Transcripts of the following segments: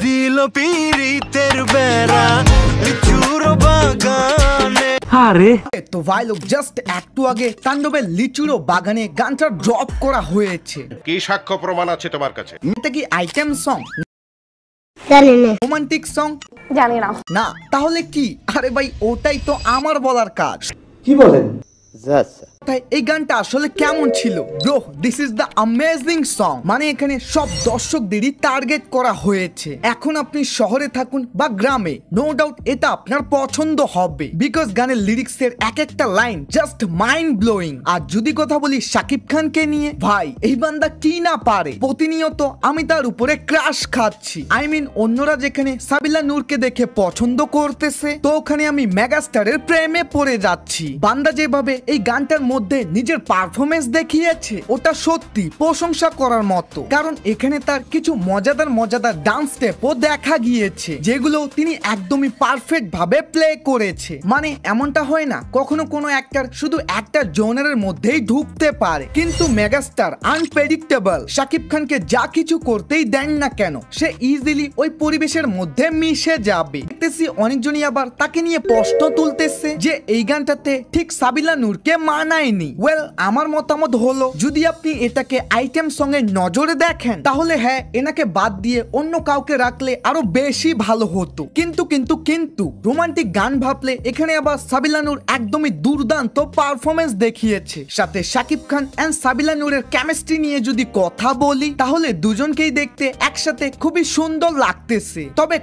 দিল পীড়িতের বেড়া লিচুর বাগানে। আরে তো ভাই লোক জাস্ট একটু আগে তাণ্ডবের লিচুরো বাগানে গানটা ড্রপ করা হয়েছে। কি সাক্ষ্য প্রমাণ আছে তোমার কাছে? এটা কি আইটেম সং, জানি না, রোমান্টিক সং? জানি না। না তাহলে কি? আরে ভাই ওটাই তো আমার বলার কাজ। কি বলেন? তাই এই গানটা আসলে কেমন ছিল? Bro this is the amazing song. মানে এখানে সব দর্শকদেরই টার্গেট করা হয়েছে। এখন আপনি শহরে থাকুন বা গ্রামে, নো ডাউট এটা আপনার পছন্দ হবে, বিকজ গানের লিরিক্স এর এক একটা লাইন জাস্ট মাইন্ড ব্লোয়িং। আর যদি কথা বলি শাকিব খানকে নিয়ে, ভাই এই বান্দা কি না পারে। প্রতিনিয়ত আমি তার উপরে ক্রাশ খাচ্ছি। আই মিন অন্যরা যেখানে সাবিলা নূরকে দেখে পছন্দ করতেছে, তো ওখানে আমি মেগাস্টারের প্রেমে পড়ে যাচ্ছি। বান্দা যেভাবে এই গানটার মধ্যে নিজের পারফরমেন্স দেখিয়েছে, ওটা সত্যি প্রশংসা করার মতো। কারণ এখানে তার কিছু মজাদার ডান্স স্টেপও দেখা গিয়েছে, যেগুলো তিনি একদমই পারফেক্ট ভাবে প্লে করেছে। মানে এমনটা হয় না কখনো কোনো অ্যাক্টর শুধু একটা জোনারের মধ্যেই ঢুকতে পারে, কিন্তু মেগাস্টার আনপ্রেডিক্টেবল। শাকিব খানকে যা কিছু করতেই দেন না কেন, সে ইজিলি ওই পরিবেশের মধ্যে মিশে যাবে। দেখতেছি অনেকজনই আবার তাকে নিয়ে প্রশ্ন তুলতেছে যে এই গানটাতে ঠিক সাবিলা নূরকে মানায়নি। ওয়েল আমার মতামত হলো, যদি আপনি এটাকে আইটেম সঙ্গে নজরে দেখেন, তাহলে হ্যাঁ এনাকে বাদ দিয়ে অন্য কাউকে রাখলে আরো বেশি ভালো হতো। কিন্তু রোমান্টিক গান ভাবলে এখানে আবার সাবিলা নূর একদমই দুর্দান্ত পারফরমেন্স দেখিয়েছে। সাথে শাকিব খান এন্ড সাবিলা নূরের কেমিস্ট্রি নিয়ে যদি কথা বলি, তাহলে দুজনকেই দেখতে একসাথে খুবই সুন্দর লাগতেছে। তবে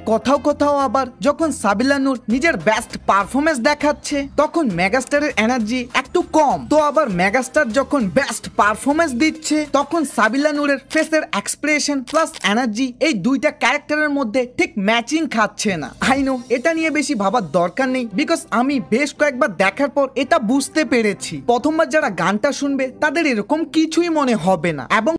কোথাও আবার যখন সাবিলা নূর নিজের বেস্ট পারফরমেন্স দেখাচ্ছে, তখন মেগাস্টারের এনার্জি একটু কম। তো আবার মেগাস্টার যখন বেস্ট পারফরমেন্স দিচ্ছে, তখন সাবিলা নূরের ফেসের এক্সপ্রেশন প্লাস এনার্জি এই দুইটা ক্যারেক্টারের মধ্যে ঠিক ম্যাচিং খাচ্ছে না। আই নো এটা নিয়ে বেশি ভাবার দরকার নেই, বিকজ আমি বেশ কয়েকবার দেখার পর এটা বুঝতে পেরেছি। প্রথমবার যারা গানটা শুনবে তাদের এরকম কিছুই মনে হবে না, এবং